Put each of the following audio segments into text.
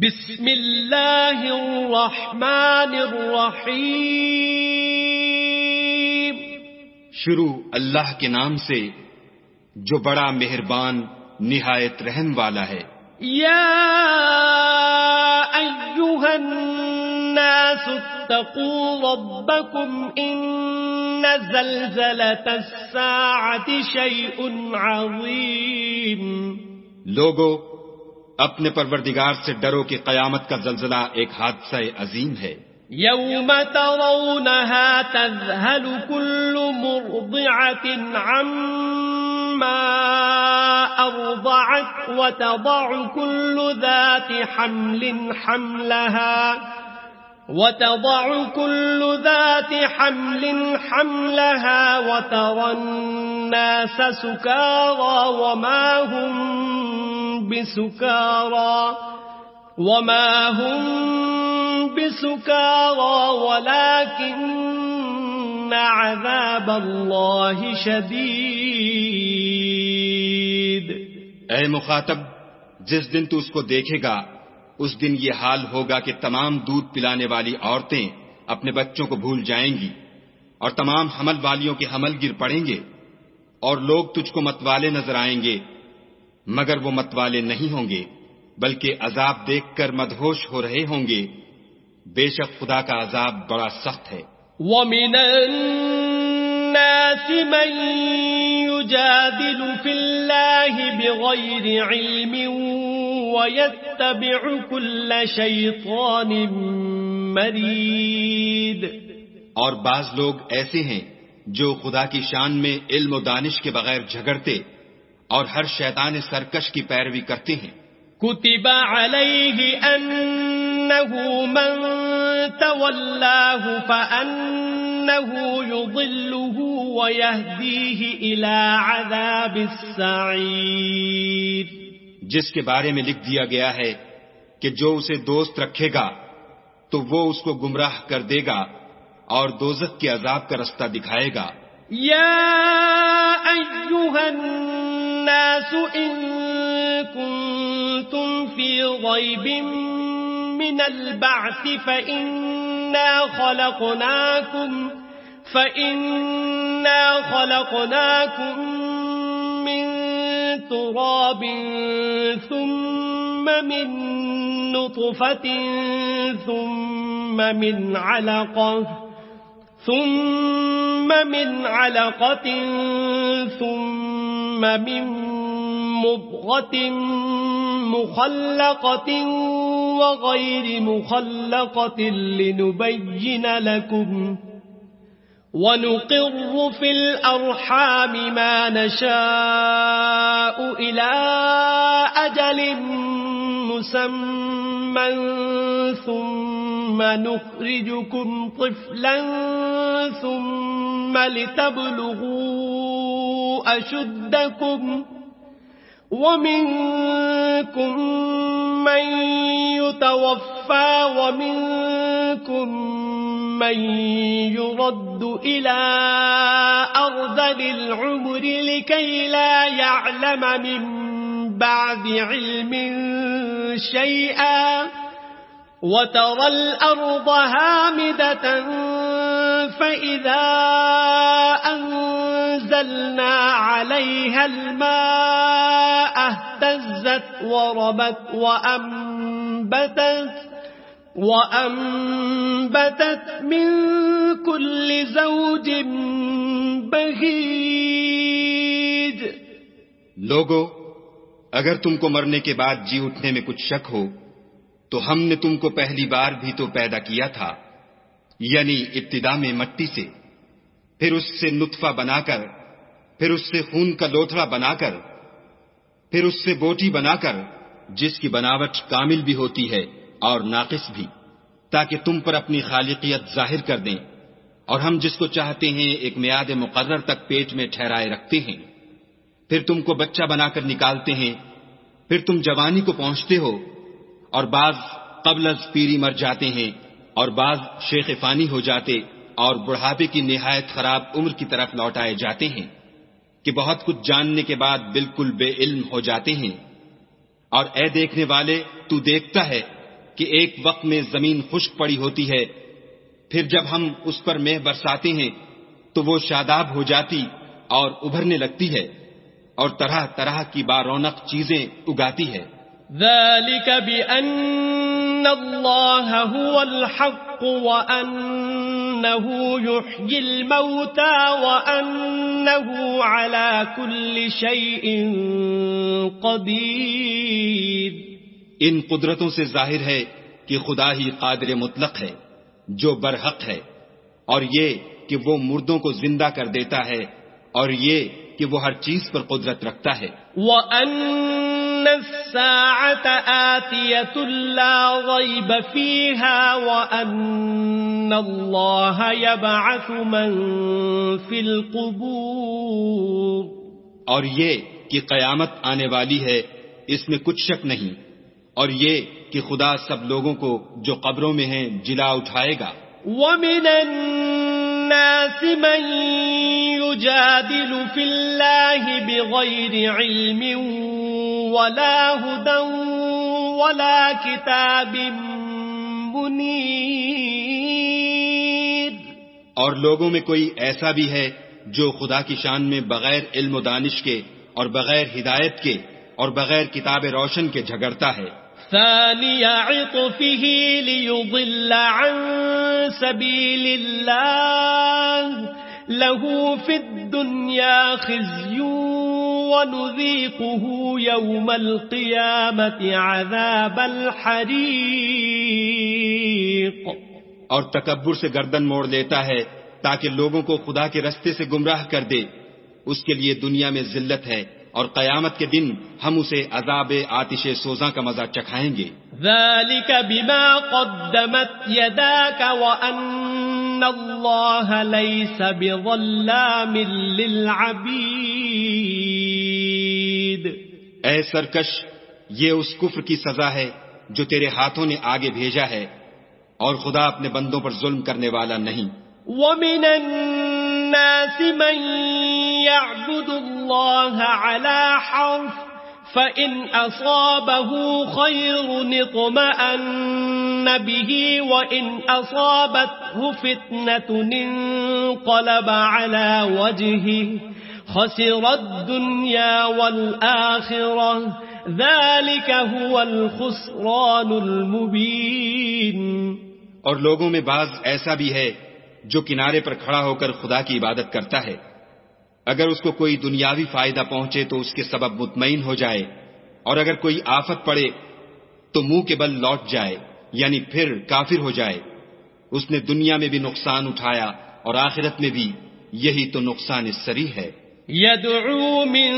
بسم اللہ الرحمن الرحیم. شروع اللہ کے نام سے جو بڑا مہربان نہایت رحم والا ہے. یا ایھا الناس اتقوا ربکم ان زلزلۃ الساعۃ شیء عظیم. لوگو اپنے پروردگار سے ڈرو کہ قیامت کا زلزلہ ایک حادثہ عظیم ہے. یوم ترونها تذهل كل مرضعة عما أرضعت وتضع كل ذات حمل حملها وترى الناس سكارى وما هم بسكارى ولكن عذاب اللہ شدید. اے مخاطب، جس دن تو اس کو دیکھے گا اس دن یہ حال ہوگا کہ تمام دودھ پلانے والی عورتیں اپنے بچوں کو بھول جائیں گی اور تمام حمل والیوں کے حمل گر پڑیں گے اور لوگ تجھ کو متوالے نظر آئیں گے مگر وہ متوالے نہیں ہوں گے بلکہ عذاب دیکھ کر مدہوش ہو رہے ہوں گے. بے شک خدا کا عذاب بڑا سخت ہے. وَمِنَ النَّاسِ مَن يُجَادِلُ فِي اللَّهِ بِغَيْرِ عِلْمٍ وَيَتَّبِعُ كُلَّ شَيْطَانٍ مَرِيدٍ. اور بعض لوگ ایسے ہیں جو خدا کی شان میں علم و دانش کے بغیر جھگڑتے اور ہر شیطان سرکش کی پیروی کرتے ہیں. كتب عليه أنه من تولاه فأنه يضله ويهديه إلى عذاب السعير. جس کے بارے میں لکھ دیا گیا ہے کہ جو اسے دوست رکھے گا تو وہ اس کو گمراہ کر دے گا اور دوزخ کے عذاب کا رستہ دکھائے گا. یا ایھا الناس ان کنتم فی ریب من البعث فإنا خلقناکم من تراب ثم من نطفة ثم من علقة ثم من مضغة مخلقة وغير مخلقة لنبين لكم ونقر في الأرحام ما نشاء إلى أجل مسمى ثم نخرجكم طفلا ثم لتبلغوا أشدكم ومنكم من يتوفى ومنكم من يرد إلى أرذل العمر لكي لا يعلم من بعد علم شيئا وترى الأرض هامدة فإذا أنزلنا عليها الماء اهتزت وربت وأنبتت من كل زوج بهيج. لوگو، اگر تم کو مرنے کے بعد جی اٹھنے میں کچھ شک ہو تو ہم نے تم کو پہلی بار بھی تو پیدا کیا تھا، یعنی ابتدا میں مٹی سے، پھر اس سے نطفہ بنا کر، پھر اس سے خون کا لوتھڑا بنا کر، پھر اس سے بوٹی بنا کر جس کی بناوٹ کامل بھی ہوتی ہے اور ناقص بھی، تاکہ تم پر اپنی خالقیت ظاہر کر دیں. اور ہم جس کو چاہتے ہیں ایک میعاد مقرر تک پیٹ میں ٹھہرائے رکھتے ہیں، پھر تم کو بچہ بنا کر نکالتے ہیں، پھر تم جوانی کو پہنچتے ہو اور بعض قبل از پیری مر جاتے ہیں اور بعض شیخ فانی ہو جاتے اور بڑھاپے کی نہایت خراب عمر کی طرف لوٹائے جاتے ہیں کہ بہت کچھ جاننے کے بعد بالکل بے علم ہو جاتے ہیں. اور اے دیکھنے والے، تو دیکھتا ہے کہ ایک وقت میں زمین خشک پڑی ہوتی ہے، پھر جب ہم اس پر مہ برساتے ہیں تو وہ شاداب ہو جاتی اور ابھرنے لگتی ہے اور طرح طرح کی بارونق چیزیں اگاتی ہے۔ ذلك بأن الله هو الحق وأنه يحيي الموتى وأنه على كل شيء قدير۔ ان قدرتوں سے ظاہر ہے کہ خدا ہی قادر مطلق ہے جو برحق ہے، اور یہ کہ وہ مردوں کو زندہ کر دیتا ہے، اور یہ کہ وہ ہر چیز پر قدرت رکھتا ہے۔ وَأَنَّ السَّاعَةَ آتِيَةٌ لَا رَيْبَ فِيهَا وَأَنَّ اللَّهَ يَبْعَثُ مَن فِي الْقُبُورِ، اور یہ کہ قیامت آنے والی ہے اس میں کچھ شک نہیں، اور یہ کہ خدا سب لوگوں کو جو قبروں میں ہیں جلا اٹھائے گا۔ وَمِنَ النَّاسِ مَن يُجَادِلُ فِي اللَّهِ بِغَيْرِ عِلْمٍ وَلَا هُدًى وَلَا كِتَابٍ مُنِيرٍ۔ اور لوگوں میں کوئی ایسا بھی ہے جو خدا کی شان میں بغیر علم و دانش کے اور بغیر ہدایت کے اور بغیر کتاب روشن کے جھگڑتا ہے۔ ثاني عطفه ليضل عن سبيل الله له في الدنيا خزي ونذيقه يوم القيامة عذاب الحريق۔ اور تکبر سے گردن موڑ لیتا ہے تاکہ لوگوں کو خدا کے رستے سے گمراہ کر دے، اس کے لیے دنیا میں ذلت ہے اور قیامت کے دن ہم اسے عذاب آتش سوزاں کا مزہ چکھائیں گے۔ ذلك بما قدمت يداك وأن الله ليس بظلام للعبيد۔ اے سرکش، یہ اس کفر کی سزا ہے جو تیرے ہاتھوں نے آگے بھیجا ہے، اور خدا اپنے بندوں پر ظلم کرنے والا نہیں۔ وَمِنَ النَّاسِ مَن يَعْبُدُ اللَّهَ عَلَى حَرْفٍ فَإِنْ أَصَابَهُ خَيْرٌ اطْمَأَنَّ بِهِ وَإِنْ أَصَابَتْهُ فِتْنَةٌ انقَلَبَ عَلَى وَجْهِهِ خَسِرَ الدُّنْيَا وَالْآخِرَةَ ذَلِكَ هُوَ الْخُسْرَانُ الْمُبِينُ۔ اور لوگوں میں بعض ایسا بھی ہے جو کنارے پر کھڑا ہو کر خدا کی عبادت کرتا ہے، اگر اس کو کوئی دنیاوی فائدہ پہنچے تو اس کے سبب مطمئن ہو جائے، اور اگر کوئی آفت پڑے تو منہ کے بل لوٹ جائے، یعنی پھر کافر ہو جائے۔ اس نے دنیا میں بھی نقصان اٹھایا اور آخرت میں بھی، یہی تو نقصان السری ہے۔ يدعو من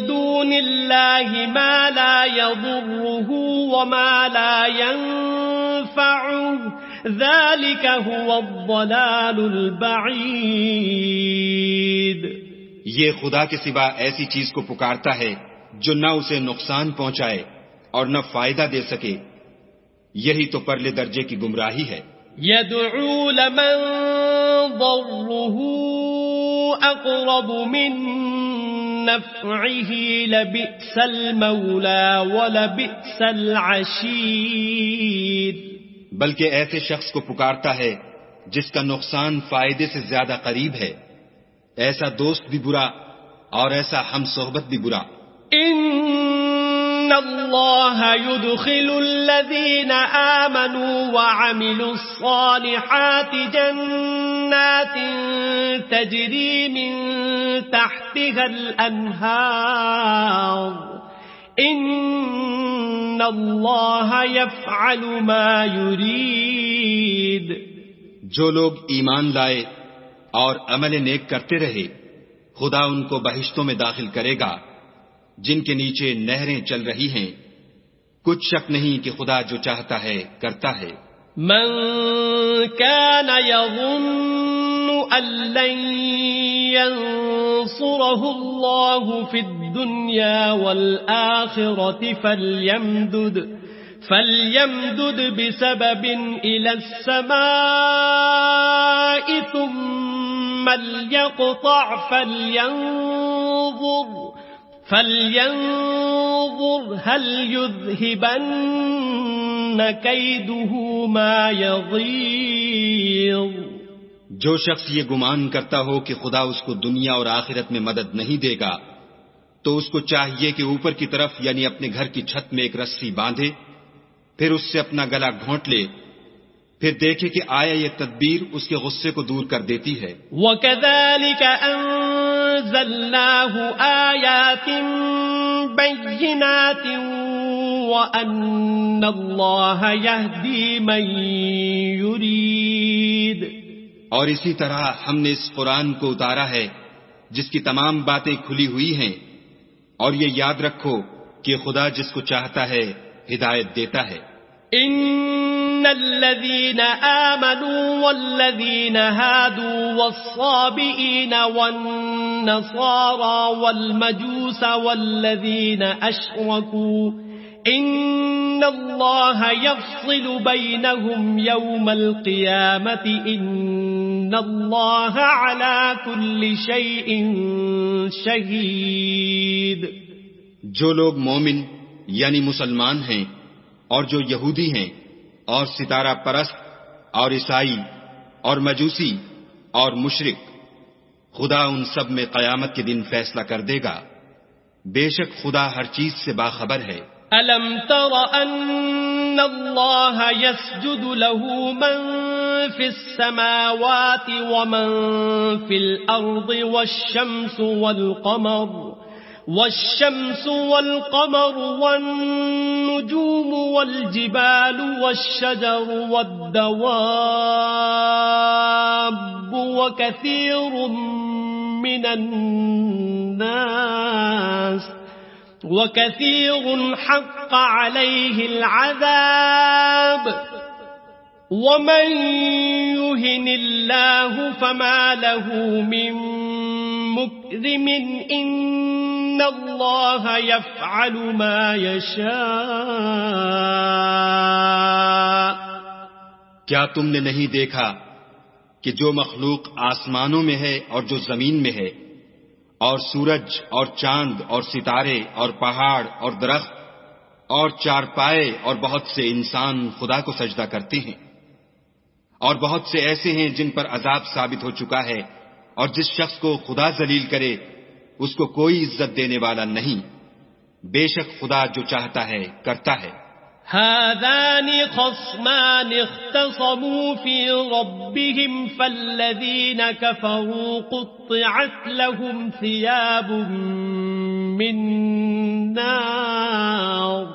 دون الله ما لا يضره وما لا ينفعه ذلك هو الضلال البعيد۔ یہ خدا کے سوا ایسی چیز کو پکارتا ہے جو نہ اسے نقصان پہنچائے اور نہ فائدہ دے سکے، یہی تو پرلے درجے کی گمراہی ہے۔ يدعو لمن ضره أقرب من نفعه لبئس المولى ولبئس العشير۔ بلکہ ایسے شخص کو پکارتا ہے جس کا نقصان فائدے سے زیادہ قریب ہے، ایسا دوست بھی برا اور ایسا ہم صحبت بھی برا۔ ان اللہ يدخل الذین آمنوا وعملوا الصالحات جنات تجری من تحتها الانہار ان اللہ یفعل ما یرید۔ جو لوگ ایمان لائے اور عمل نیک کرتے رہے، خدا ان کو بہشتوں میں داخل کرے گا جن کے نیچے نہریں چل رہی ہیں، کچھ شک نہیں کہ خدا جو چاہتا ہے کرتا ہے۔ من كان يظن أن لن ينصره الله في الدنيا والآخرة فليمدد بسبب إلى السماء ثم ليقطع فلينظر هل يذهبن كيده ما يغيظ. جو شخص یہ گمان کرتا ہو کہ خدا اس کو دنیا اور آخرت میں مدد نہیں دے گا تو اس کو چاہیے کہ اوپر کی طرف یعنی اپنے گھر کی چھت میں ایک رسی باندھے، پھر اس سے اپنا گلا گھونٹ لے، پھر دیکھے کہ آیا یہ تدبیر اس کے غصے کو دور کر دیتی ہے. وَكَذَلِكَ أَنزَلْنَاهُ آيَاتٍ بَيِّنَاتٍ وَأَنَّ اللَّهَ يَهْدِي مَن يُرِيدُ. اور اسی طرح ہم نے اس قرآن کو اتارا ہے جس کی تمام باتیں کھلی ہوئی ہیں، اور یہ یاد رکھو کہ خدا جس کو چاہتا ہے ہدایت دیتا ہے. ان الذين آمنوا والذين هادوا والصابئين والنصارى والمجوس والذين أشركوا ان الله يفصل بينهم يوم القيامة ان الله على كل شيء شهيد. جو لوگ مومن یعنی مسلمان ہیں اور جو یہودی ہیں اور ستارہ پرست اور عیسائی اور مجوسی اور مشرک، خدا ان سب میں قیامت کے دن فیصلہ کر دے گا. بے شک خدا ہر چیز سے باخبر ہے. أَلَمْ تَرَ أَنَّ اللَّهَ يَسْجُدُ لَهُ مَن فِي السَّمَاوَاتِ وَمَن فِي الْأَرْضِ وَالشَّمْسُ وَالْقَمَرُ وَالنُّجُومُ وَالْجِبَالُ وَالشَّجَرُ وَالدَّوَابُّ وَكَثِيرٌ مِّنَ النَّاسِ وَكَثِيرٌ حَقَّ عَلَيْهِ الْعَذَابُ وَمَن يُهِنِ اللَّهُ فَمَا لَهُ مِن مُّكْرِمٍ إِنَّ اللَّهَ يَفْعَلُ مَا يَشَاءُ. کیا تم نے نہیں دیکھا کہ جو مخلوق آسمانوں میں ہے اور جو زمین میں ہے، اور سورج اور چاند اور ستارے اور پہاڑ اور درخت اور چارپائے اور بہت سے انسان خدا کو سجدہ کرتے ہیں، اور بہت سے ایسے ہیں جن پر عذاب ثابت ہو چکا ہے، اور جس شخص کو خدا ذلیل کرے اس کو کوئی عزت دینے والا نہیں. بے شک خدا جو چاہتا ہے کرتا ہے. هذان خصمان اختصموا في ربهم فالذين كفروا قطعت لهم ثياب من نار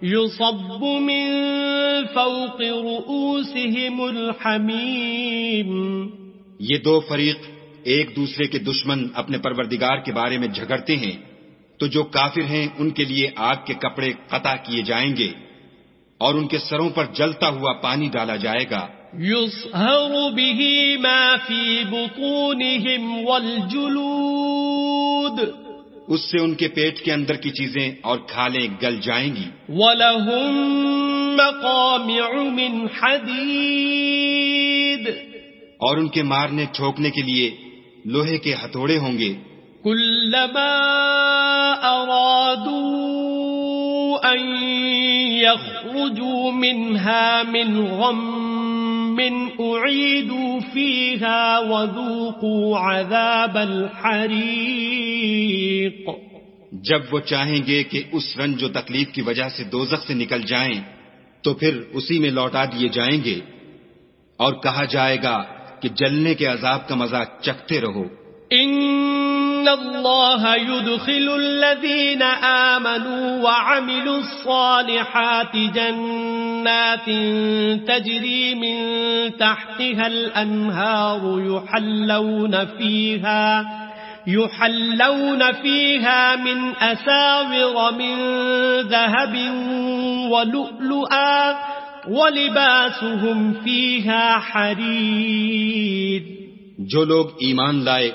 يصب من فوق رؤوسهم الحميم. یہ دو فریق ایک دوسرے کے دشمن اپنے پروردگار کے بارے میں جھگڑتے ہیں، تو جو کافر ہیں ان کے لیے آگ کے کپڑے قطع کیے جائیں گے اور ان کے سروں پر جلتا ہوا پانی ڈالا جائے گا. يصهر به ما في بطونهم والجلود. اس سے ان کے پیٹ کے اندر کی چیزیں اور کھالیں گل جائیں گی. وَلَهُم مَّقَامِعُ مِنْ حَدِيدٍ. اور ان کے مارنے ٹھوکنے کے لیے لوہے کے ہتھوڑے ہوں گے. كُلَّمَا أَرَادُوا أَن يَخْرُجُوا مِنْهَا مِنْ غَمٍّ أُعِيدُوا فِيهَا وَذُوقُوا عَذَابَ الْحَرِيقِ. جب وہ چاہیں گے کہ اس رنج و تکلیف کی وجہ سے دوزخ سے نکل جائیں تو پھر اسی میں لوٹا دیے جائیں گے، اور کہا جائے گا کہ جلنے کے عذاب کا مزہ چکھتے رہو. ان اللہ يدخل الذین آمنوا وعملوا الصالحات جنات تجری من تحتها الانہار يحلون فيها من أساور من ذهب ولؤلؤا وَلِبَاسُهُمْ فِيهَا حَرِيرٌ. جو لوگ ایمان لائے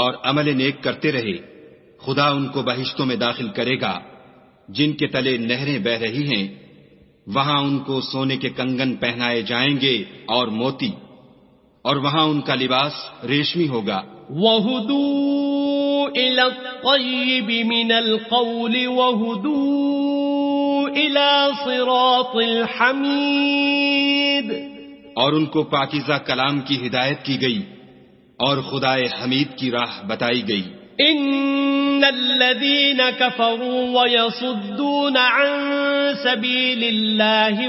اور عمل نیک کرتے رہے خدا ان کو بہشتوں میں داخل کرے گا جن کے تلے نہریں بہ رہی ہیں، وہاں ان کو سونے کے کنگن پہنائے جائیں گے اور موتی، اور وہاں ان کا لباس ریشمی ہوگا. وَهُدُوا إِلَى الطَّيِّبِ مِنَ الْقَوْلِ وَهُدُوا إلى صراط الحميد. اور ان کو پاکیزہ کلام کی ہدایت کی گئی اور خدائے حمید کی راہ بتائی گئی. إن الذين كفروا ويصدون عن سبيل الله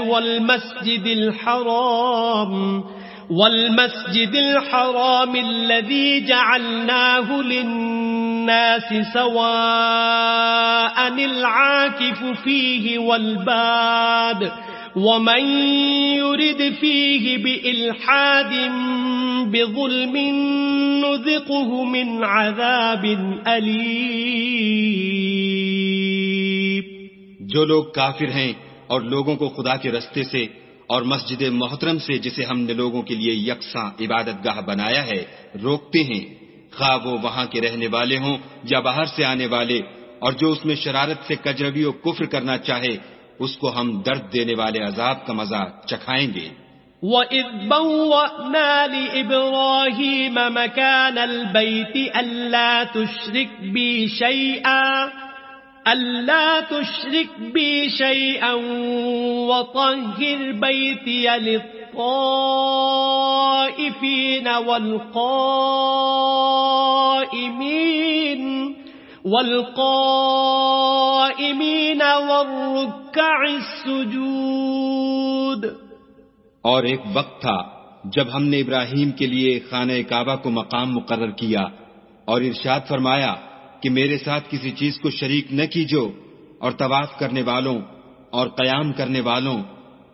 والمسجد الحرام الذي جعلناه للناس سواء العاكف فيه والباد ومن يرد فيه بإلحاد بظلم نذقه من عذاب أليم. جو لوگ کافر ہیں اور لوگوں کو خدا کے رستے سے اور مسجد محترم سے جسے ہم نے لوگوں کے لیے یکساں عبادت گاہ بنایا ہے روکتے ہیں، خواہ وہ وہاں کے رہنے والے ہوں یا باہر سے آنے والے، اور جو اس میں شرارت سے کجروی و کفر کرنا چاہے اس کو ہم درد دینے والے عذاب کا مزہ چکھائیں گے. وَإِذْ بَوَّأْنَا لِإِبْرَاهِيمَ مَكَانَ الْبَيْتِ أَلَّا تُشْرِكْ بِي شَيْئًا وَطَهِّرْ بَيْتِيَ لِلطَّائِفِينَ وَالْقَائِمِينَ وَالرُّكَّعِ السُّجُودِ. اور ایک وقت تھا جب ہم نے ابراہیم کے لیے خانہ کعبہ کو مقام مقرر کیا اور ارشاد فرمایا کہ میرے ساتھ کسی چیز کو شریک نہ کیجو، اور طواف کرنے والوں اور قیام کرنے والوں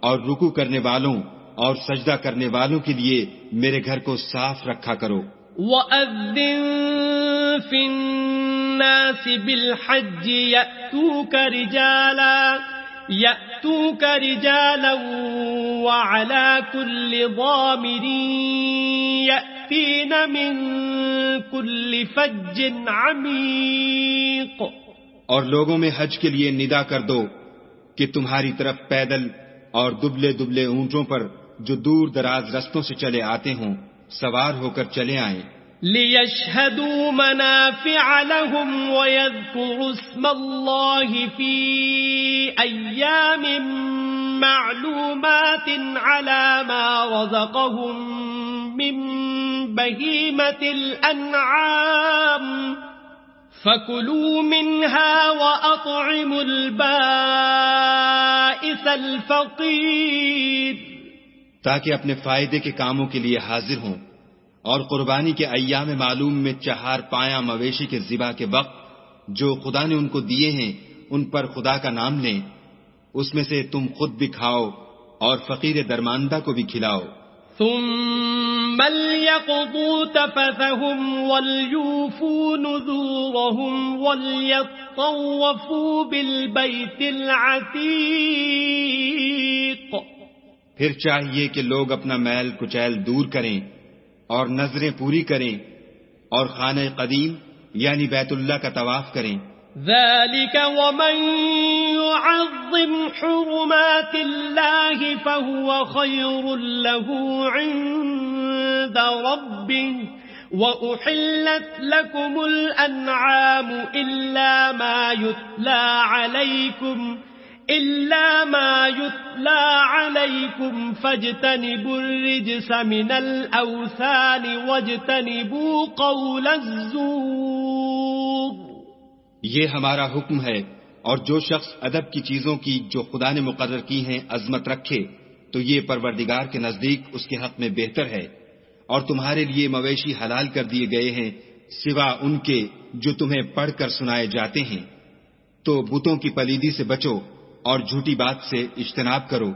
اور رکوع کرنے والوں اور سجدہ کرنے والوں کے لیے میرے گھر کو صاف رکھا کرو. وَأَذِّن فِي النَّاسِ بِالْحَجِّ يَأْتُوكَ رِجَالًا وَعَلَى كُلِّ ضَامِرٍ يَأْتِينَ مِنْ كُلِّ فَجٍّ عَمِيقٍ. اور لوگوں میں حج کے لیے ندا کر دو کہ تمہاری طرف پیدل اور دبلے دبلے اونٹوں پر جو دور دراز رستوں سے چلے آتے ہوں سوار ہو کر چلے آئیں. لِيَشْهَدُوا مَنَافِعَ لَهُمْ وَيَذْكُرُوا اسْمَ اللَّهِ فِي أَيَّامٍ مَّعْلُومَاتٍ عَلَى مَا رَزَقَهُم مِّن بَهِيمَةِ الْأَنْعَامِ فَكُلُوا مِنْهَا وَأَطْعِمُوا الْبَائِسَ الْفَقِيرَ. تاکہ اپنے فائدے کے کاموں کے لیے حاضر ہوں اور قربانی کے ایام معلوم میں 4 پایہ مویشی کے ذبح کے وقت جو خدا نے ان کو دیے ہیں ان پر خدا کا نام لیں، اس میں سے تم خود بھی کھاؤ اور فقیر درماندہ کو بھی کھلاؤ. ثم ليقضوا تفثهم وليوفوا نذورهم وليطوفوا بالبيت العتيق. پھر چاہیے کہ لوگ اپنا میل کچیل دور کریں اور نظریں پوری کریں اور خانہ قدیم یعنی بیت اللہ کا طواف کریں. ذلك ومن يعظم حرمات الله فهو خير له عند ربه وأحلت لكم الأنعام إلا ما يتلى عليكم فاجتنبوا الرجس من الأوثان واجتنبوا قول الزور. یہ ہمارا حکم ہے، اور جو شخص ادب کی چیزوں کی جو خدا نے مقرر کی ہیں عظمت رکھے تو یہ پروردگار کے نزدیک اس کے حق میں بہتر ہے. اور تمہارے لیے مویشی حلال کر دیے گئے ہیں سوا ان کے جو تمہیں پڑھ کر سنائے جاتے ہیں. تو بتوں کی پلیدی سے بچو اور جھوٹی بات سے اجتناب کرو.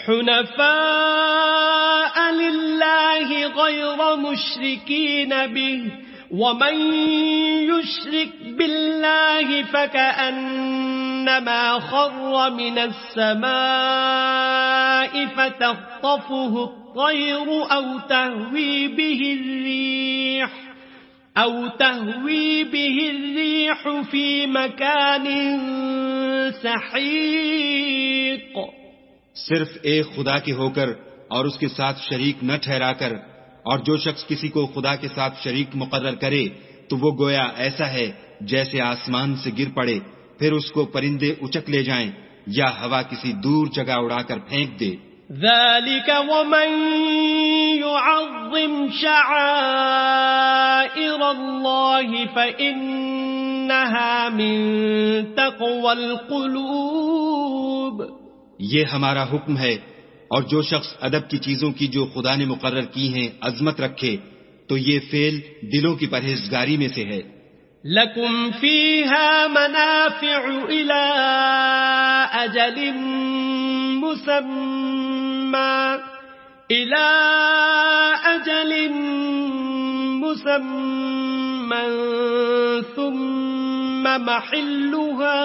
حنفاء للہ غیر مشرکین به ومن يشرك بالله فكأنما خر من السماء فتخطفه الطير أو تهوي به الريح في مكان سحيق. صرف ایک خدا کے ہو کر اور اس کے ساتھ شریک نہ ٹھہرا کر، اور جو شخص کسی کو خدا کے ساتھ شریک مقرر کرے تو وہ گویا ایسا ہے جیسے آسمان سے گر پڑے پھر اس کو پرندے اچک لے جائیں یا ہوا کسی دور جگہ اڑا کر پھینک دے. ذلك ومن يعظم شعائر الله فإنها من تقوى القلوب. یہ ہمارا حکم ہے، اور جو شخص ادب کی چیزوں کی جو خدا نے مقرر کی ہیں عظمت رکھے تو یہ فعل دلوں کی پرہیزگاری میں سے ہے. لكم فيها منافع إلى أجل مسمى ثم محلها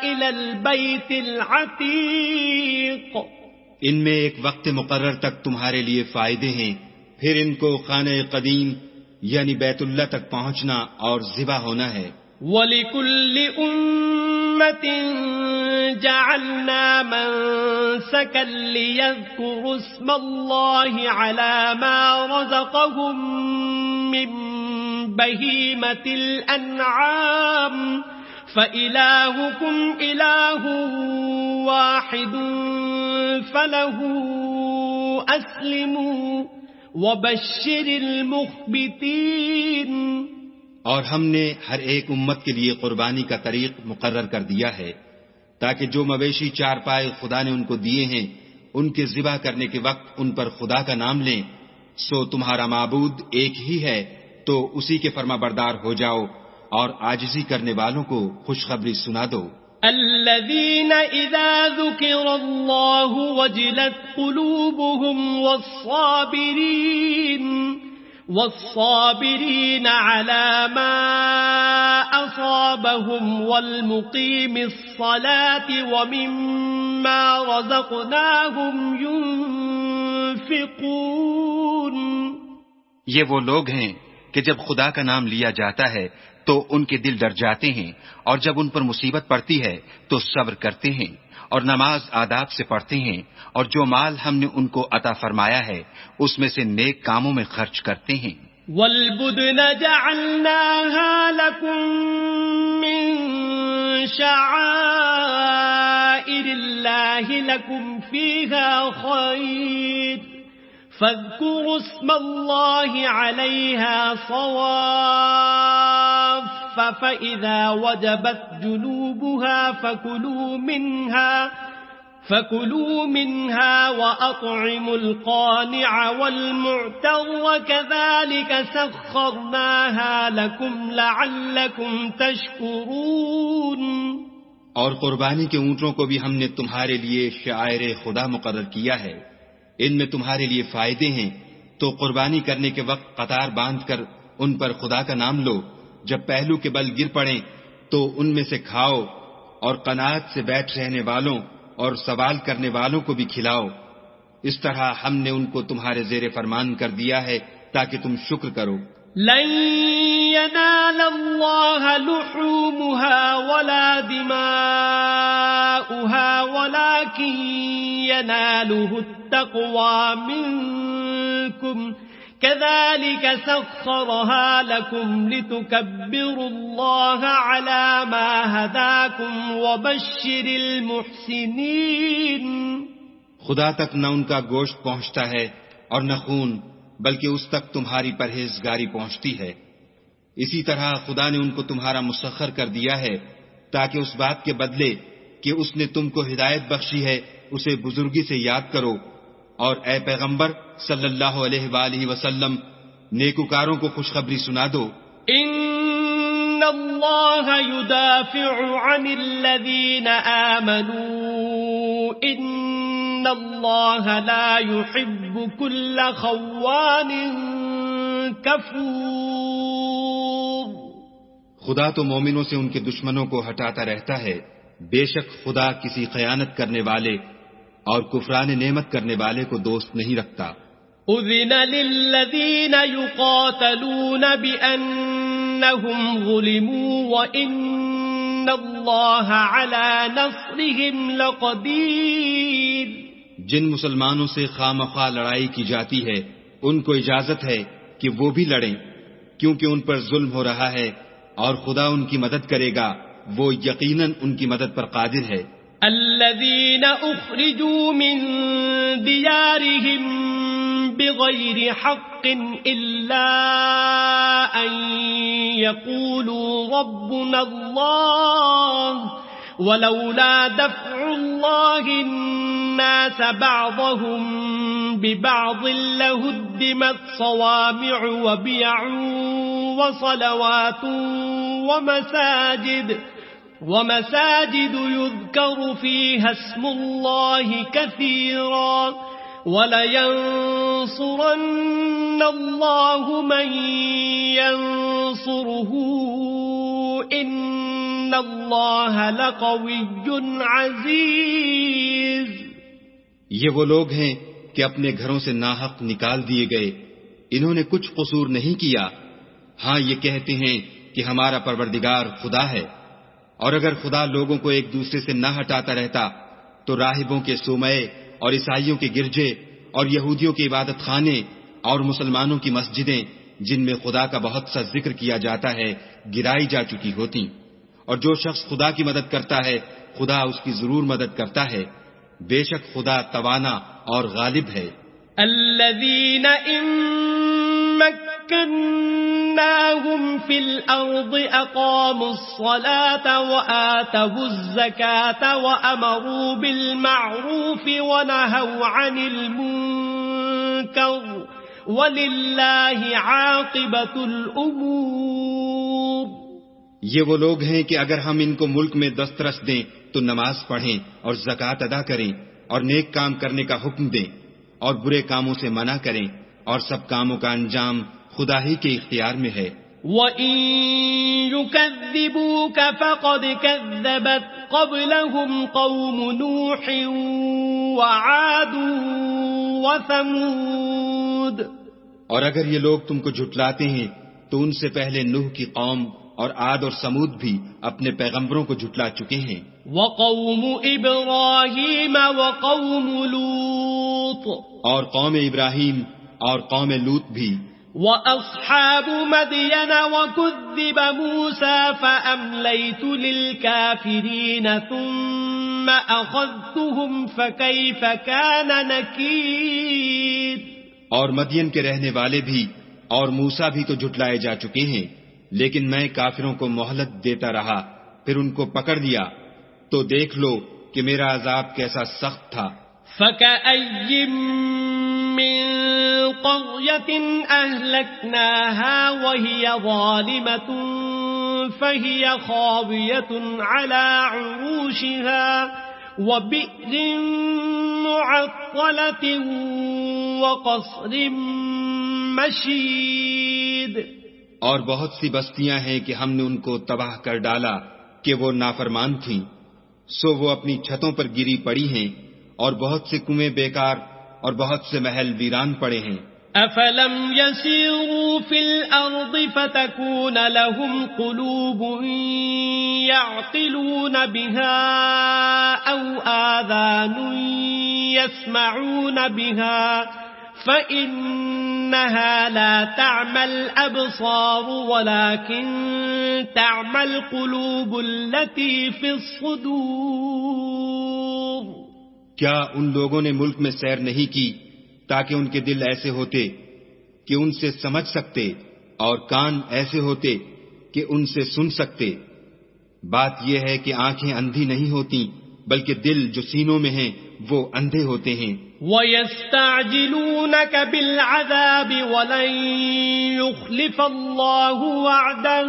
إلى البيت العتيق. ان میں ایک وقت مقرر تک تمہارے لیے فائدے ہیں، پھر ان کو خانہ قدیم یعنی بیت اللہ تک پہنچنا اور ذبح ہونا ہے. وَلِكُلِّ أُمَّةٍ جَعَلْنَا مَنسَكًا لِيَذْكُرُوا اسْمَ اللَّهِ عَلَى مَا رَزَقَهُم مِّن بَهِيمَةِ الْأَنْعَامِ فَإِلَٰهُكُمْ إِلَٰهٌ وَاحِدٌ فَلَهُ أَسْلِمُوا وَبَشِّرِ الْمُخْبِتِينَ. اور ہم نے ہر ایک امت کے لیے قربانی کا طریق مقرر کر دیا ہے تاکہ جو مویشی چار پائے خدا نے ان کو دیے ہیں ان کے ذبح کرنے کے وقت ان پر خدا کا نام لیں. سو تمہارا معبود ایک ہی ہے تو اسی کے فرما بردار ہو جاؤ اور عاجزی کرنے والوں کو خوشخبری سنا دو. الذين إذا ذكر الله وجلت قلوبهم والصابرين على ما أصابهم والمقيم الصلاة ومما رزقناهم ينفقون. یہ وہ لوگ ہیں کہ جب خدا کا نام لیا جاتا ہے تو ان کے دل ڈر جاتے ہیں، اور جب ان پر مصیبت پڑتی ہے تو صبر کرتے ہیں اور نماز آداب سے پڑھتے ہیں، اور جو مال ہم نے ان کو عطا فرمایا ہے اس میں سے نیک کاموں میں خرچ کرتے ہیں. وَالْبُدْنَ جَعَلْنَاهَا لَكُم مِّن شَعَائِرِ اللَّهِ لَكُمْ فِيهَا خَيْرٌ فاذكروا اسم الله عليها صواف فإذا وجبت جنوبها فكلوا منها وأطعموا القانع والمعتر كذلك سخرناها لكم لعلكم تشكرون. اور قربانی کے اونٹوں کو بھی ہم نے تمہارے لیے شعائر خدا مقرر کیا ہے، ان میں تمہارے لیے فائدے ہیں، تو قربانی کرنے کے وقت قطار باندھ کر ان پر خدا کا نام لو. جب پہلو کے بل گر پڑیں تو ان میں سے کھاؤ، اور قناعت سے بیٹھ رہنے والوں اور سوال کرنے والوں کو بھی کھلاؤ. اس طرح ہم نے ان کو تمہارے زیر فرمان کر دیا ہے تاکہ تم شکر کرو. لن ينال الله لحومها ولا دماؤها ولكن يناله التقوى منكم كذلك سخرها لكم لتكبروا الله على ما هداكم وبشر المحسنين. خدا تک نہ ان کا گوشت پہنچتا ہے اور نہ خون، بلکہ اس تک تمہاری پرہیزگاری پہنچتی ہے. اسی طرح خدا نے ان کو تمہارا مسخر کر دیا ہے تاکہ اس بات کے بدلے کہ اس نے تم کو ہدایت بخشی ہے اسے بزرگی سے یاد کرو، اور اے پیغمبر صلی اللہ علیہ وآلہ وسلم نیکوکاروں کو خوشخبری سنا دو. ان اللہ يدافع عن الذین آمنوا ان اللہ لا يحب كل خوان کفور. خدا تو مومنوں سے ان کے دشمنوں کو ہٹاتا رہتا ہے، بے شک خدا کسی خیانت کرنے والے اور کفران نعمت کرنے والے کو دوست نہیں رکھتا. اذن للذین یقاتلون بأنہم ظلموا وإن اللہ علی نصرہم لقدیر. جن مسلمانوں سے خواہ لڑائی کی جاتی ہے ان کو اجازت ہے کہ وہ بھی لڑیں، کیونکہ ان پر ظلم ہو رہا ہے، اور خدا ان کی مدد کرے گا، وہ یقیناً ان کی مدد پر قادر ہے. الذين أخرجوا من ديارهم بغير حق إلا أن يقولوا ربنا الله ولولا دفع الله الناس بعضهم ببعض لهدمت صوامع وبيع وصلوات ومساجد يذكر فيها اسم الله كثيرا ولينصرن الله من ينصره إن الله لقوي عزيز. یہ وہ لوگ ہیں کہ اپنے گھروں سے ناحق نکال دیے گئے. انہوں نے کچھ قصور نہیں کیا. ہاں یہ کہتے ہیں کہ ہمارا پروردگار خدا ہے، اور اگر خدا لوگوں کو ایک دوسرے سے نہ ہٹاتا رہتا تو راہبوں کے صومعے اور عیسائیوں کے گرجے اور یہودیوں کے عبادت خانے اور مسلمانوں کی مسجدیں جن میں خدا کا بہت سا ذکر کیا جاتا ہے گرائی جا چکی ہوتی. اور جو شخص خدا کی مدد کرتا ہے خدا اس کی ضرور مدد کرتا ہے. بے شک خدا توانا اور غالب ہے. الذين إن مكناهم في الأرض أقاموا الصلاة وآتوا الزكاة وأمروا بالمعروف ونهوا عن المنكر ولله عاقبة الأمور. یہ وہ لوگ ہیں کہ اگر ہم ان کو ملک میں دسترس دیں تو نماز پڑھیں اور زکوٰۃ ادا کریں اور نیک کام کرنے کا حکم دیں اور برے کاموں سے منع کریں، اور سب کاموں کا انجام خدا ہی کے اختیار میں ہے. وَإِن يُكَذِّبُوكَ فَقَدْ كَذَّبَتْ قَبْلَهُمْ قَوْمُ نُوحٍ وَعَادٌ وَثَمُودَ. اور اگر یہ لوگ تم کو جھٹلاتے ہیں تو ان سے پہلے نوح کی قوم اور عاد اور سمود بھی اپنے پیغمبروں کو جھٹلا چکے ہیں. وَقَوْمُ إِبْرَاهِيمَ وَقَوْمُ لُوطٍ. اور قوم ابراہیم اور قوم لوط بھی. وَأَصْحَابُ مَدْيَنَ وَكُذِّبَ مُوسَى فَأَمْلَيْتُ لِلْكَافِرِينَ ثُمَّ أَخَذْتُهُمْ فَكَيْفَ كَانَ نَكِيرِ. اور مدین کے رہنے والے بھی اور موسیٰ بھی تو جھٹلائے جا چکے ہیں، لیکن میں کافروں کو مہلت دیتا رہا، پھر ان کو پکڑ لیا تو دیکھ لو کہ میرا عذاب کیسا سخت تھا. فَكَأَيٍّ مِّن قَرْيَةٍ أَهْلَكْنَاهَا وَهِيَ ظَالِمَةٌ فَهِيَ خَاوِيَةٌ عَلَى عُرُوشِهَا وَبِئْرٍ مُّعَطَّلَةٍ وَقَصْرٍ مَّشِيدٍ. اور بہت سی بستیاں ہیں کہ ہم نے ان کو تباہ کر ڈالا کہ وہ نافرمان تھیں، سو وہ اپنی چھتوں پر گری پڑی ہیں، اور بہت سے کنویں بیکار اور بہت سے محل ویران پڑے ہیں. افلم يسيروا في الارض فتكون لهم قلوب يعقلون بها او آذان يسمعون بها فإنها لا تعمى الأبصار ولكن تعمى القلوب التي في الصدور. کیا ان لوگوں نے ملک میں سیر نہیں کی تاکہ ان کے دل ایسے ہوتے کہ ان سے سمجھ سکتے اور کان ایسے ہوتے کہ ان سے سن سکتے؟ بات یہ ہے کہ آنکھیں اندھی نہیں ہوتی بلکہ دل جو سینوں میں ہیں وہ اندھے ہوتے ہیں. وَيَسْتَعْجِلُونَكَ بِالْعَذَابِ وَلَن يُخْلِفَ اللَّهُ وَعْدَهُ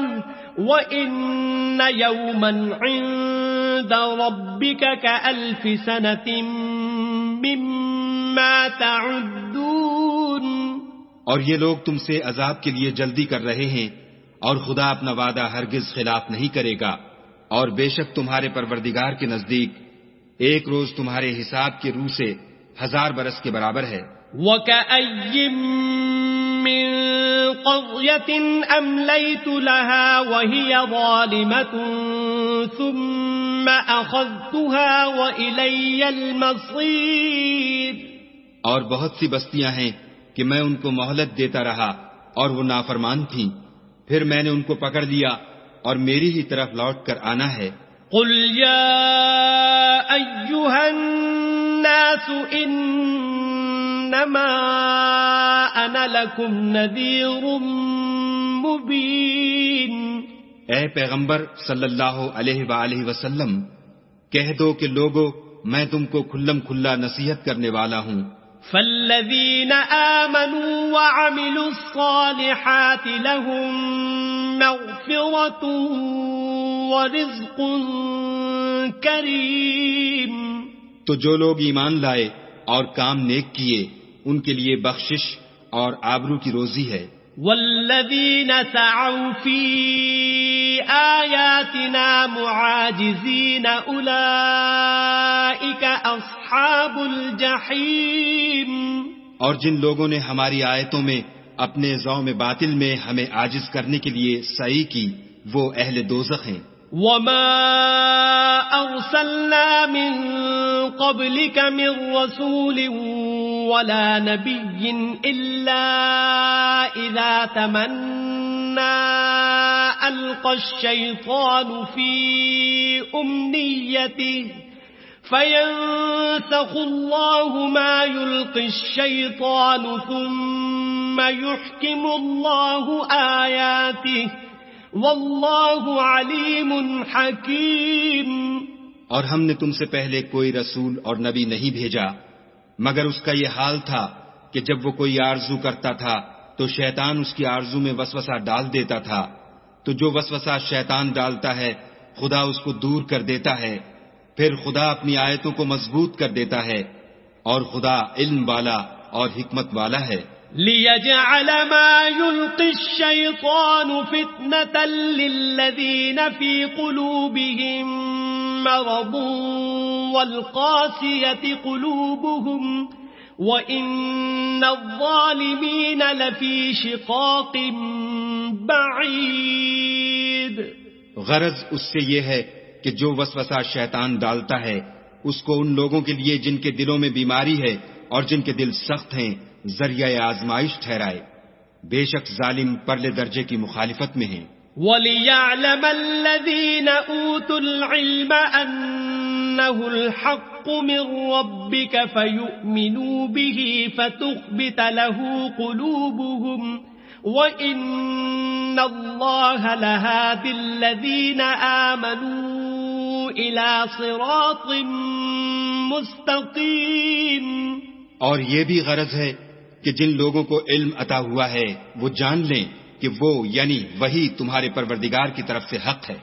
وَإِنَّ يَوْمًا عِندَ رَبِّكَ كَأَلْفِ سَنَةٍ مِّمَّا تَعُدُّونَ. اور یہ لوگ تم سے عذاب کے لیے جلدی کر رہے ہیں، اور خدا اپنا وعدہ ہرگز خلاف نہیں کرے گا، اور بے شک تمہارے پروردگار کے نزدیک ایک روز تمہارے حساب کے روح سے 1000 برس کے برابر ہے. وَكَأَيٍّ مِّن قَرْيَةٍ أَمْلَيْتُ لَهَا وَهِيَ ظَالِمَةٌ ثُمَّ أَخَذْتُهَا وَإِلَيَّ الْمَصِيرُ. اور بہت سی بستیاں ہیں کہ میں ان کو مہلت دیتا رہا اور وہ نافرمان تھیں، پھر میں نے ان کو پکڑ لیا اور میری ہی طرف لوٹ کر آنا ہے. قل يا أيها الناس إنما أنا لكم نذير مبين. اے پیغمبر صلی اللہ علیہ وآلہ وسلم، کہہ دو کہ لوگو میں تم کو کھلم کھلا نصیحت کرنے والا ہوں. فالذين آمنوا وعملوا الصالحات لهم مغفرة ورزق کریم. تو جو لوگ ایمان لائے اور کام نیک کیے ان کے لیے بخشش اور آبرو کی روزی ہے. والذین سعوا فی آیاتنا معاجزین اولئک اصحاب الجحیم. اور جن لوگوں نے ہماری آیتوں میں اپنے ذوم باطل میں ہمیں عاجز کرنے کے لیے سعی کی وہ اہل دوزخ ہیں. وما ارسلنا من قبلك من رسول ولا نبي الا اذا تمنى القى الشيطان في امنيته فينسخ الله ما يلقي الشيطان ثم يحكم الله آياته واللہ علیم حکیم. اور ہم نے تم سے پہلے کوئی رسول اور نبی نہیں بھیجا مگر اس کا یہ حال تھا کہ جب وہ کوئی آرزو کرتا تھا تو شیطان اس کی آرزو میں وسوسہ ڈال دیتا تھا، تو جو وسوسہ شیطان ڈالتا ہے خدا اس کو دور کر دیتا ہے، پھر خدا اپنی آیتوں کو مضبوط کر دیتا ہے، اور خدا علم والا اور حکمت والا ہے. لِيَجْعَلَ مَا يُلْقِي الشَّيْطَانُ فِتْنَةً لِلَّذِينَ فِي قُلُوبِهِم مَّرَضٌ وَالْقَاسِيَةِ قُلُوبُهُمْ وَإِنَّ الظَّالِمِينَ لَفِي شِقَاقٍ بَعِيدٍ. غرض اس سے یہ ہے کہ جو وسوسہ شیطان ڈالتا ہے اس کو ان لوگوں کے لیے جن کے دلوں میں بیماری ہے اور جن کے دل سخت ہیں ذریعہ آزمائش ٹھہرائے. بے شک ظالم پرلے درجے کی مخالفت میں ہیں. وَلِيَعْلَمَ الَّذِينَ أُوتُوا الْعِلْمَ أَنَّهُ الْحَقُّ مِنْ رَبِّكَ فَيُؤْمِنُوا بِهِ فَتُخْبِتَ لَهُ قُلُوبُهُمْ وَإِنَّ اللَّهَ لَهَادِ الَّذِينَ آمَنُوا إِلَى صِرَاطٍ مُسْتَقِيمٍ. اور یہ بھی غرض ہے کہ جن لوگوں کو علم عطا ہوا ہے وہ جان لیں کہ وہ یعنی وہی تمہارے پروردگار کی طرف سے حق ہے،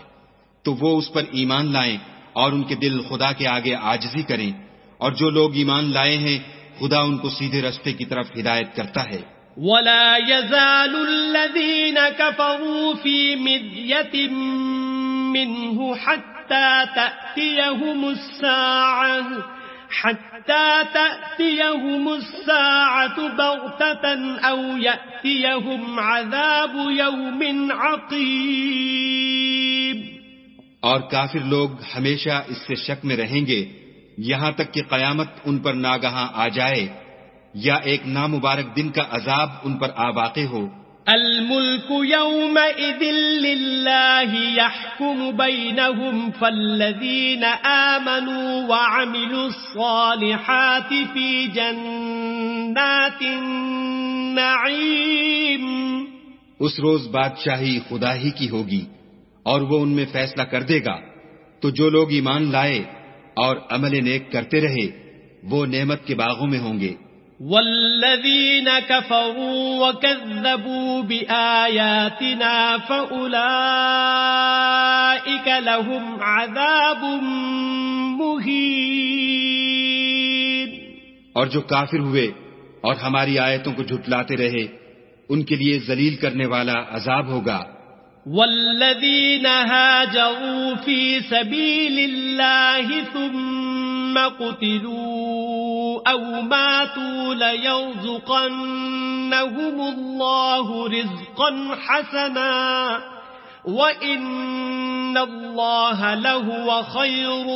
تو وہ اس پر ایمان لائیں اور ان کے دل خدا کے آگے عاجزی کریں، اور جو لوگ ایمان لائے ہیں خدا ان کو سیدھے رستے کی طرف ہدایت کرتا ہے. وَلَا يَزَالُ الَّذِينَ كَفَرُوا فِي مِرْيَةٍ مِّنْهُ حَتَّى تَأْتِيَهُمُ السَّاعَةُ بَغْتَةً أَوْ يَأْتِيَهُمْ عَذَابُ يَوْمٍ عَقِيمٍ. اور کافر لوگ ہمیشہ اس سے شک میں رہیں گے یہاں تک کہ قیامت ان پر ناگہاں آ جائے یا ایک نامبارک دن کا عذاب ان پر آ واقع ہو. الملك يومئذ لله يحكم بينهم فالذين آمنوا وعملوا الصالحات في جنات النعيم. اس روز بادشاہی خدا ہی کی ہوگی اور وہ ان میں فیصلہ کر دے گا، تو جو لوگ ایمان لائے اور عمل نیک کرتے رہے وہ نعمت کے باغوں میں ہوں گے. والذین کفروا وکذبوا بآیاتنا فأولئک لهم عذاب مہین. اور جو کافر ہوئے اور ہماری آیتوں کو جھٹلاتے رہے ان کے لیے ذلیل کرنے والا عذاب ہوگا. والذین هاجروا فی سبیل اللہ ثم قتلوا او ماتوا لیرزقنهم اللہ رزقا حسنا وَإِنَّ اللَّهَ لَهُوَ خَيْرُ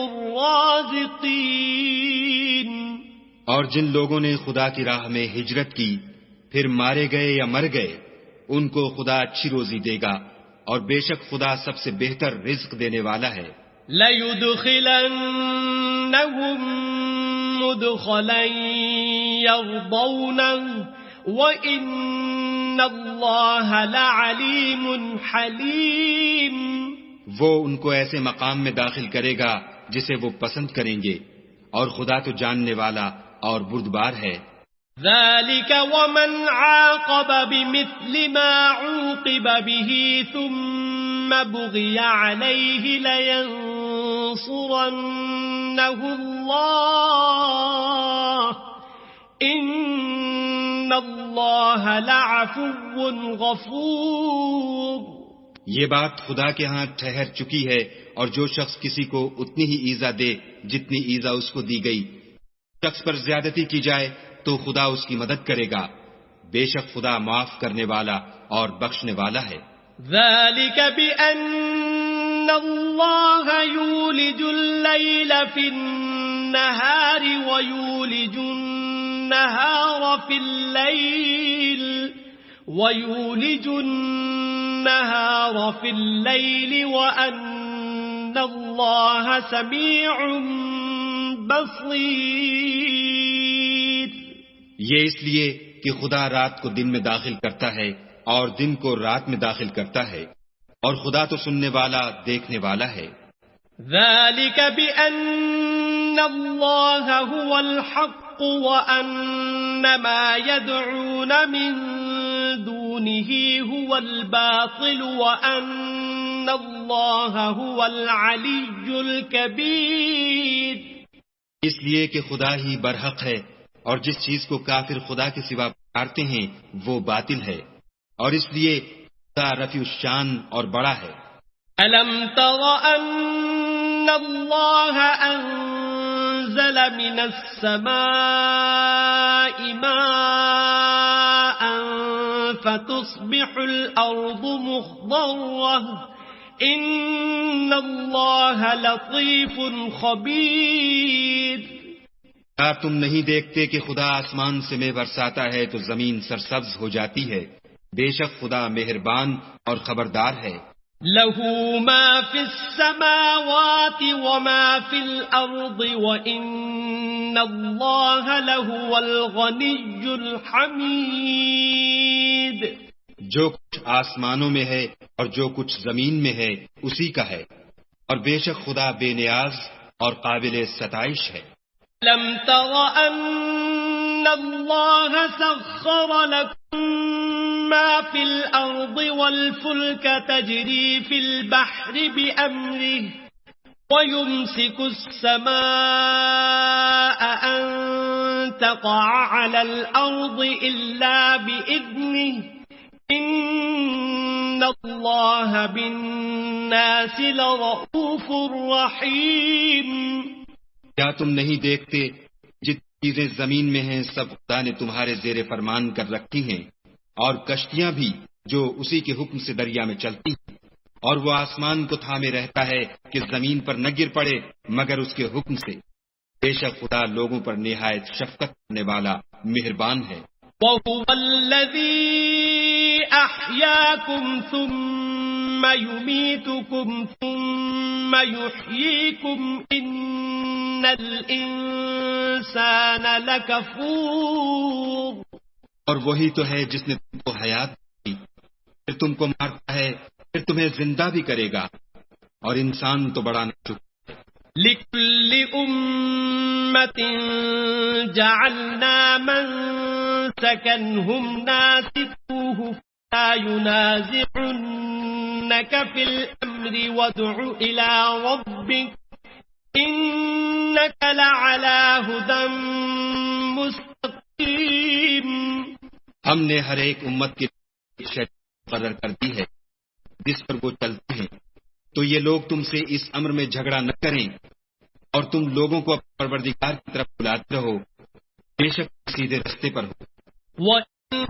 الرَّازِقِينَ. اور جن لوگوں نے خدا کی راہ میں ہجرت کی پھر مارے گئے یا مر گئے ان کو خدا اچھی روزی دے گا اور بے شک خدا سب سے بہتر رزق دینے والا ہے. لَيُدْخِلَنَّهُمْ مُدْخَلًا يَرْضَوْنَهُ وَإِنَّ اللَّهَ لَعَلِيمٌ حَلِيمٌ. وہ ان کو ایسے مقام میں داخل کرے گا جسے وہ پسند کریں گے، اور خدا تو جاننے والا اور بردبار ہے. ذَلِكَ وَمَنْ عَاقَبَ بِمِثْلِ مَا عُوقِبَ بِهِ ثُمَّ بُغِيَ عَلَيْهِ لَيَنصُرَنَّهُ اللَّهُ إِنَّ اللَّهَ لَعَفُوٌّ غَفُورٌ. یہ بات خدا کے ہاں ٹھہر چکی ہے، اور جو شخص کسی کو اتنی ہی ایذا دے جتنی ایذا اس کو دی گئی، شخص پر زیادتی کی جائے تو خدا اس کی مدد کرے گا. بے شک خدا معاف کرنے والا اور بخشنے والا ہے. ذَلِكَ بِأَنَّ اللَّهَ يُولِجُ اللَّيْلَ فِي النَّهَارِ وَيُولِجُ النَّهَارَ فِي اللَّيْلِ وَأَنَّ اللَّهَ سَمِيعٌ بَصِيرٌ. یہ اس لیے کہ خدا رات کو دن میں داخل کرتا ہے اور دن کو رات میں داخل کرتا ہے، اور خدا تو سننے والا دیکھنے والا ہے. ذَلِكَ بِأَنَّ اللَّهَ هُوَ الْحَقُّ وَأَنَّ مَا يَدْعُونَ مِن دُونِهِ هُوَ الْبَاطِلُ وَأَنَّ اللَّهَ هُوَ الْعَلِيُّ الْكَبِيرُ. اس لیے کہ خدا ہی برحق ہے، اور جس چیز کو کافر خدا کے سوا پکارتے ہیں وہ باطل ہے، اور اس لیے خدا رفیع الشان اور بڑا ہے. أَلَمْ تَرَ أَنَّ اللَّهَ أَنزَلَ مِنَ السَّمَاءِ مَاءً فَتُصْبِحُ الْأَرْضُ مُخْضَرَّةً إِنَّ اللَّهَ لَطِيفٌ خَبِيرٌ. کیا تم نہیں دیکھتے کہ خدا آسمان سے مے برساتا ہے تو زمین سرسبز ہو جاتی ہے؟ بے شک خدا مہربان اور خبردار ہے. لَهُ مَا فِي السَّمَاوَاتِ وَمَا فِي الْأَرْضِ وَإِنَّ اللَّهَ لَهُوَ الْغَنِيُّ الْحَمِيدُ. جو کچھ آسمانوں میں ہے اور جو کچھ زمین میں ہے اسی کا ہے، اور بے شک خدا بے نیاز اور قابل ستائش ہے. لَمْ تَرَ أَنَّ اللَّهَ سَخَّرَ لَكُم مَّا فِي الْأَرْضِ وَالْفُلْكَ تَجْرِي فِي الْبَحْرِ بِأَمْرِهِ وَيُمْسِكُ السَّمَاءَ أَن تَقَعَ عَلَى الْأَرْضِ إِلَّا بِإِذْنِهِ إِنَّ اللَّهَ بِالنَّاسِ لَرَءُوفٌ رَحِيمٌ. کیا تم نہیں دیکھتے جتنی چیزیں زمین میں ہیں سب خدا نے تمہارے زیر فرمان کر رکھی ہیں، اور کشتیاں بھی جو اسی کے حکم سے دریا میں چلتی ہیں، اور وہ آسمان کو تھامے رہتا ہے کہ زمین پر نہ گر پڑے مگر اس کے حکم سے. بے شک خدا لوگوں پر نہایت شفقت کرنے والا مہربان ہے. وَهُوَ الَّذِي أَحْيَاكُمْ ثُمَّ يُمِيتُكُمْ ثُمَّ يُحْيِيكُمْ إِنَّ الْإِنسَانَ لَكَفُورٌ. اور وہی تو ہے جس نے تم کو حیات دی، پھر تم کو مارتا ہے، پھر تمہیں زندہ بھی کرے گا، اور انسان تو بڑا ناشکر ہے. لِكُلِّ أُمَّةٍ جَعَلْنَا مَنسَكًا هُمْ نَاسِكُوهُ فَلَا يُنَازِعُنَّكَ فِي الْأَمْرِ وَادْعُ إِلَى رَبِّكَ إِنَّكَ لَعَلَى هُدًى مُسْتَقِيمٍ. ہم نے ہر ایک امت کے لیے شریعت مقرر کر دی ہے جس پر وہ چلتے ہیں، تو یہ لوگ تم سے اس امر میں جھگڑا نہ کریں، اور تم لوگوں کو اپنے پروردگار کی طرف بلاتے رہو، بے شک سیدھے رستے پر ہو. وَإِن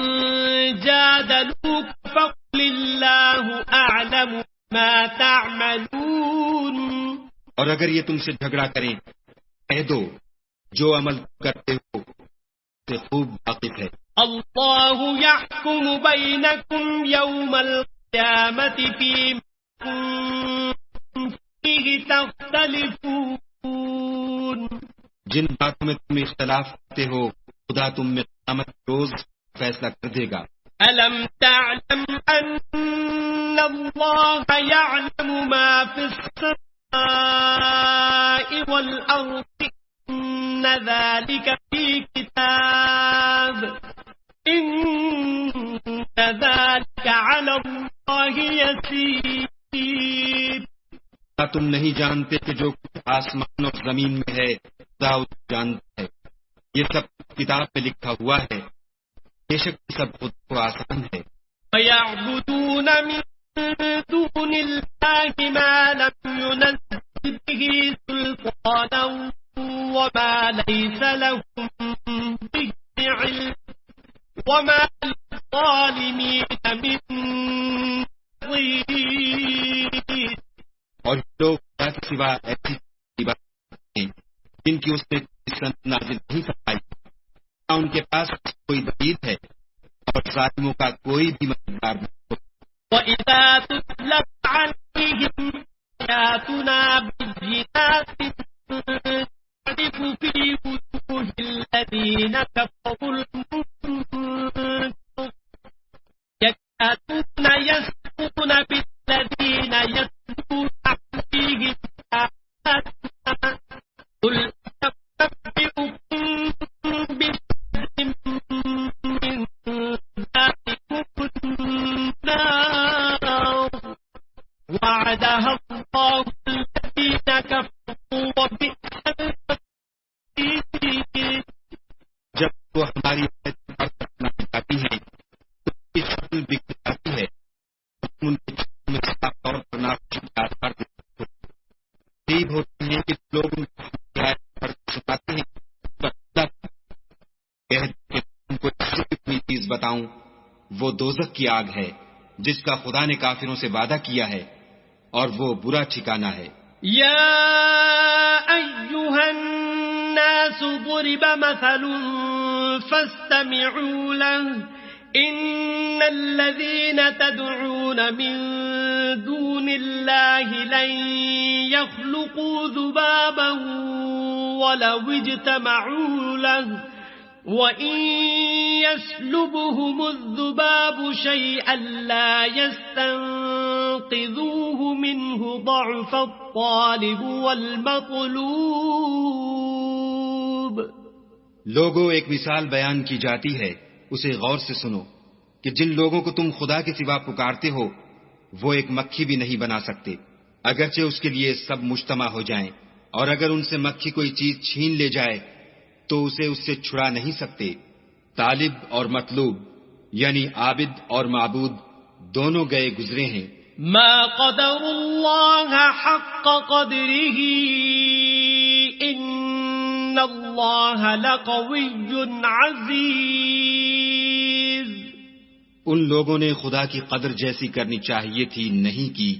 جَادَلُوكَ فَقُلِ اللَّهُ أَعْلَمُ مَا تَعْمَلُونَ. اور اگر یہ تم سے جھگڑا کریں کہہ دو جو عمل کرتے ہو سے خوب واقف ہے. اللہ يحكم بينكم يوم القيامة فيما كنتم فيه تختلفون. اختلاف کرتے ہو خدا تم میں قیامت روز فیصلہ کر دے گا۔ ألم تعلم أن الله يعلم ما في السماء والأرض إن ذلك في كتاب إن ذلك على الله يسير۔ کیا تم نہیں جانتے کہ جو کچھ آسمان اور زمین میں ہے خدا اسے جانتا ہے، یہ سب کتاب میں لکھا ہوا ہے، بے شک یہ سب خود کو آسان ہے۔ وَيَعْبُدُونَ مِن دُونِ اللَّهِ مَا لَمْ يُنَزِّلْ بِهِ سُلْطَانًا وَمَا لَيْسَ لَهُم بِهِ عِلْمٌ وَمَا لِلظَّالِمِينَ مِن نَصِيرٍ۔ اور لوگ خدا کے سوا ایسی عبادت ہیں جن کی اس نے کوئی سند نازل نہیں فرمائی، نہ ان کے پاس کوئی دلیل ہے اور ظالموں کا کوئی بھی مددگار نہیں ہو۔ وَإِذَا تُتْلَىٰ عَلَيْهِمْ آيَاتُنَا بَيِّنَاتٍ تَعْرِفُ فِي وُجُوهِ الَّذِينَ كَفَرُوا الْمُنكَرَ يَكَادُونَ يَسْطُونَ بِالَّذِينَ يَتْلُونَ عَلَيْهِمْ آيَاتِنَا قُلْ أَنبِئُكُم بِشَرٍّ مِّن ذَٰلِكُمُ النَّارُ وَعَدَهَا اللَّهُ الَّذِينَ كَفَرُوا وَبِئْسَ الْمَصِيرُ۔ جب وہ ہماری آیتیں پڑھ کر سنائی جاتی ہیں تو ان کی شکل بگڑ جاتی ہے، ہم ان کے چہروں میں صاف طور پر ناخوشی کے آثار دیکھتے ہیں۔ قریب ہوتے ہیں کہ لوگ ان کو ہماری آیتیں پڑھ کر سناتے ہیں پر اللہ کہہ دیں کہ ان کو ایسی اتنی چیز بتاؤں، وہ دوزخ کی آگ ہے جس کا خدا نے کافروں سے وعدہ کیا ہے اور وہ برا ٹھکانہ ہے۔ يا أيها الناس ضرب مثل فاستمعوا له إن الذين تدعون من دون الله لن يخلقوا ذبابا ولو اجتمعوا له وَإِن يَسْلُبْهُمُ الذُّبَابُ شَيْئًا لَّا يَسْتَنقِذُوهُ مِنْهُ ضَعْفَ الطَّالِبِ وَالْمَطْلُوبِ۔ لوگوں ایک مثال بیان کی جاتی ہے، اسے غور سے سنو کہ جن لوگوں کو تم خدا کے سوا پکارتے ہو وہ ایک مکھی بھی نہیں بنا سکتے، اگرچہ اس کے لیے سب مجتمع ہو جائیں، اور اگر ان سے مکھی کوئی چیز چھین لے جائے تو اسے اس سے چھڑا نہیں سکتے۔ طالب اور مطلوب یعنی عابد اور معبود دونوں گئے گزرے ہیں۔ ما قدر اللہ حق قدره ان اللہ لقوی عزیز۔ ان لوگوں نے خدا کی قدر جیسی کرنی چاہیے تھی نہیں کی،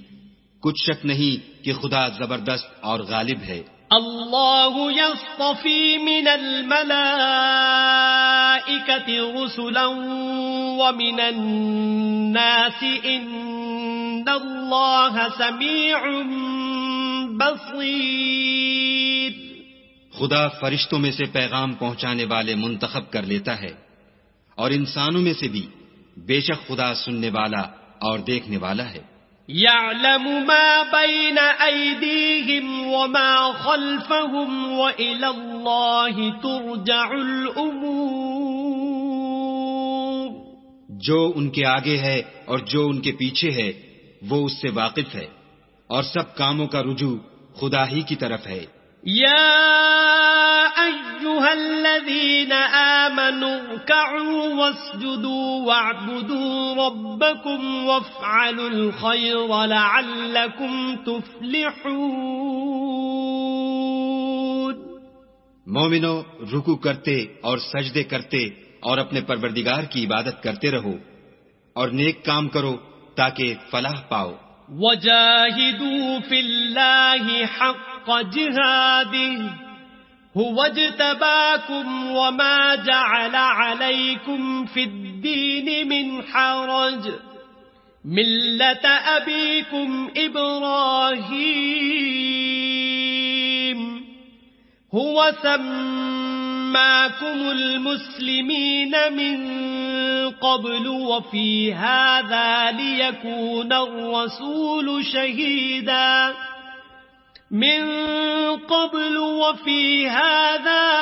کچھ شک نہیں کہ خدا زبردست اور غالب ہے۔ اللہ یصطفی من الملائکۃ رسلا ومن الناس ان اللہ سمیع بصیر۔ خدا فرشتوں میں سے پیغام پہنچانے والے منتخب کر لیتا ہے، اور انسانوں میں سے بھی بے شک خدا سننے والا اور دیکھنے والا ہے۔ يعلم ما بين أيديهم وما خلفهم وإلى الله ترجع الأمور۔ جو ان کے آگے ہے اور جو ان کے پیچھے ہے وہ اس سے واقف ہے، اور سب کاموں کا رجوع خدا ہی کی طرف ہے۔ يا أيها الذين آمنوا اركعوا واسجدوا واعبدوا ربكم وافعلوا الخير لعلكم تفلحون۔ مومنو، رکوع کرتے اور سجدے کرتے اور اپنے پروردگار کی عبادت کرتے رہو اور نیک کام کرو تاکہ فلاح پاؤ۔ وجاهدوا في الله حق جهاده هو اجتباكم وما جعل عليكم في الدين من حرج ملة أبيكم إبراهيم هو سماكم سماكم المسلمين من قبل وفي هذا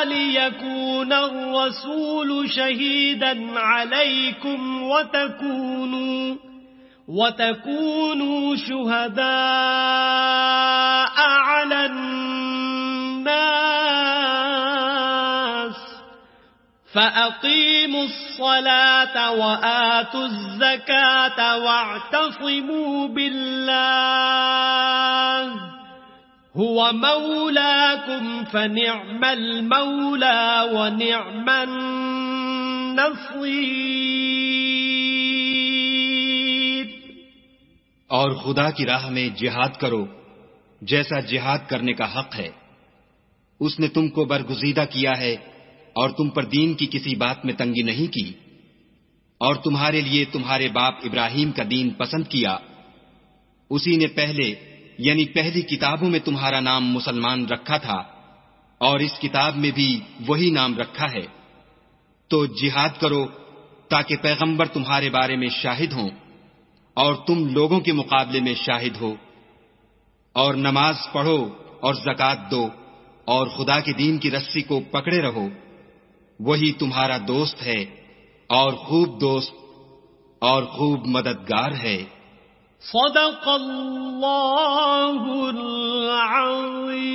ليكون الرسول شهيدا عليكم وتكونوا شهداء على الناس فأقيموا الصلاة وآتوا الزكاة واعتصموا بالله هو مولاكم فنعم المولى ونعم النصير. اور خدا کی راہ میں جہاد کرو جیسا جہاد کرنے کا حق ہے. اس نے تم کو برگزیدہ کیا ہے اور تم پر دین کی کسی بات میں تنگی نہیں کی، اور تمہارے لیے تمہارے باپ ابراہیم کا دین پسند کیا. اسی نے پہلے یعنی پہلی کتابوں میں تمہارا نام مسلمان رکھا تھا، اور اس کتاب میں بھی وہی نام رکھا ہے. تو جہاد کرو تاکہ پیغمبر تمہارے بارے میں شاہد ہوں اور تم لوگوں کے مقابلے میں شاہد ہو. اور نماز پڑھو اور زکوٰۃ دو اور خدا کے دین کی رسی کو پکڑے رہو. وہی تمہارا دوست ہے اور خوب دوست اور خوب مددگار ہے. صدق اللہ العظیم.